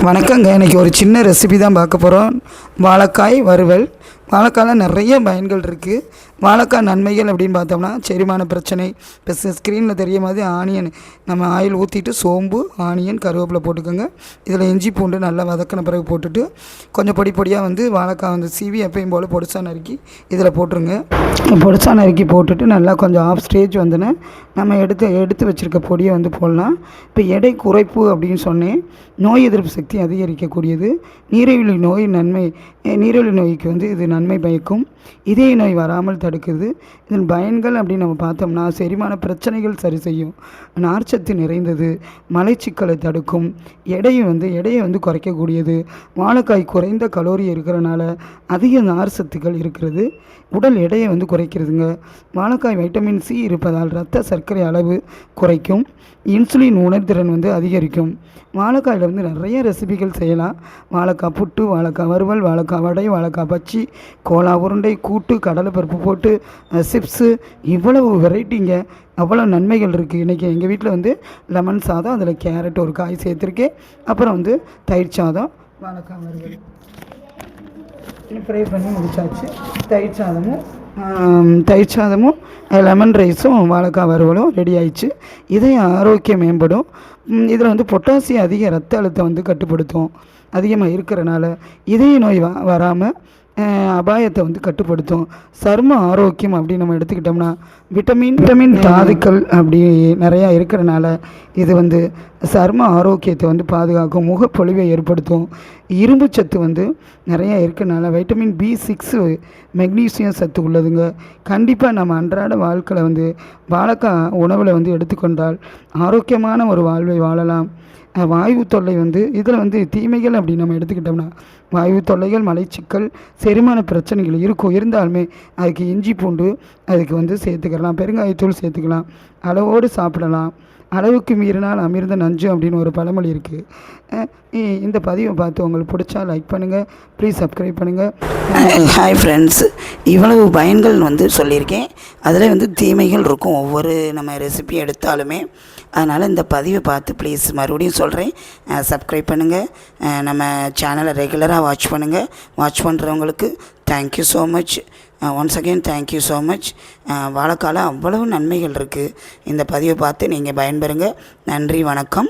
வணக்கங்க. இன்றைக்கி ஒரு சின்ன ரெசிபி தான் பார்க்க போகிறோம். வாழைக்காய் வறுவல். வாழைக்காயில் நிறைய பயன்கள் இருக்குது. வாழைக்காய் நன்மைகள் அப்படின்னு பார்த்தோம்னா செரிமான பிரச்சனை. இப்போ ஸ்க்ரீனில் தெரிய மாதிரி ஆனியன் நம்ம ஆயில் ஊற்றிட்டு சோம்பு, ஆனியன், கருவேப்பிலை போட்டுக்கோங்க. இதில் இஞ்சி பூண்டு நல்லா வதக்கின பிறகு போட்டுட்டு கொஞ்சம் பொடி பொடியாக வாழைக்காய் சீவி எப்பயும் போல் பொடிசா நறுக்கி இதில் போட்டுருங்க. பொடிசா நறுக்கி போட்டுட்டு நல்லா கொஞ்சம் ஆஃப் ஸ்டேஜ் வந்தோன்னே நம்ம எடுத்து வச்சுருக்க பொடியை போடலாம். இப்போ எடை குறைப்பு அப்படின்னு சொன்னேன். நோய் எதிர்ப்பு சக்தி அதிகரிக்கக்கூடியது. நீரிழிவு நோய்க்கு இது நன்மை பயக்கும். இதய நோய் வராமல் தடுக்குது. இதன் பயன்கள் அப்படின்னு நம்ம பார்த்தோம்னா செரிமான பிரச்சனைகள் சரி செய்யும், நார்ச்சத்து நிறைந்தது, மலைச்சிக்கலை தடுக்கும், எடையை குறைக்கக்கூடியது. வாழைக்காய் குறைந்த கலோரி இருக்கிறனால அதிக நார் சத்துக்கள் இருக்கிறது. உடல் எடையை குறைக்கிறதுங்க. வாழைக்காய் வைட்டமின் சி இருப்பதால் இரத்த சர்க்கரை அளவு குறைக்கும், இன்சுலின் உணர்திறன் அதிகரிக்கும். வாழைக்காயில் நிறைய ரெசிபிகள் செய்யலாம். வாழைக்காய் புட்டு, வாழைக்காய் வறுவல், வாழைக்காய் வடை, வாழைக்காய் பச்சி, கோலா உருண்டை, கூட்டு, கடலைப்பருப்பு போட்டு சிப்ஸு, இவ்வளவு வெரைட்டிங்க. அவ்வளோ நன்மைகள் இருக்குது. இன்றைக்கி எங்கள் வீட்டில் லெமன் சாதம், அதில் கேரட் ஒரு காய் சேர்த்துருக்கேன். அப்புறம் தயிர் சாதம், வாழைக்காய் வறுவல் ஃப்ரை பண்ணி முடிச்சாச்சு. தயிர் சாதமும் லெமன் ரைஸும் வாழைக்காய் வறுவலும் ரெடி ஆயிடுச்சு. இதய ஆரோக்கியம் மேம்படும். இதில் பொட்டாசியம் அதிக ரத்த அழுத்தம் கட்டுப்படுத்தும். அதிகமாக இருக்கிறனால இதய நோய் வராமல் அபாயத்தை கட்டுப்படுத்தும். சரும ஆரோக்கியம் அப்படின்னு நம்ம எடுத்துக்கிட்டோம்னா விட்டமின் தாதுக்கள் அப்படி நிறையா இருக்கிறனால இது சரும ஆரோக்கியத்தை பாதுகாக்கும், முகப்பொலிவை ஏற்படுத்தும். இரும்பு சத்து நிறையா இருக்கிறனால வைட்டமின் B6, மெக்னீசியம் சத்து உள்ளதுங்க. கண்டிப்பாக நம்ம அன்றாட வாழ்க்கையில் வாழைக்காய் உணவில் எடுத்துக்கொண்டால் ஆரோக்கியமான ஒரு வாழ்வை வாழலாம். வாயு தொல்லை இதில் தீமைகள் அப்படின்னு நம்ம எடுத்துக்கிட்டோம்னா வாயு தொல்லைகள், மலைச்சிக்கல், செரிமான பிரச்சனைகள் இருந்தாலுமே அதுக்கு இஞ்சி பூண்டு அதுக்கு சேர்த்துக்கலாம், பெருங்காயத்தூள் சேர்த்துக்கலாம், அளவோடு சாப்பிடலாம். அளவுக்கு மீறினால் அமிர்த நஞ்சு அப்படின்னு ஒரு பழமொழி இருக்குது. இந்த பதிவை பார்த்து உங்களுக்கு பிடிச்சா லைக் பண்ணுங்கள், ப்ளீஸ் சப்ஸ்கிரைப் பண்ணுங்கள். ஹாய் ஃப்ரெண்ட்ஸ், இவ்வளவு பயன்கள் சொல்லியிருக்கேன். அதில் தீமைகள் இருக்கும் ஒவ்வொரு நம்ம ரெசிபி எடுத்தாலுமே. அதனால் இந்த பதிவை பார்த்து ப்ளீஸ் மறுபடியும் சொல்கிறேன், சப்ஸ்கிரைப் பண்ணுங்கள். நம்ம சேனலை ரெகுலராக வாட்ச் பண்ணுங்கள். வாட்ச் பண்ணுறவங்களுக்கு thank you so much. Once again thank you so much. வாழைக்கால அவ்வளவு நன்மைகள் இருக்குது. இந்த பதிவை பார்த்து நீங்கள் பயன்பெறுங்க. நன்றி, வணக்கம்.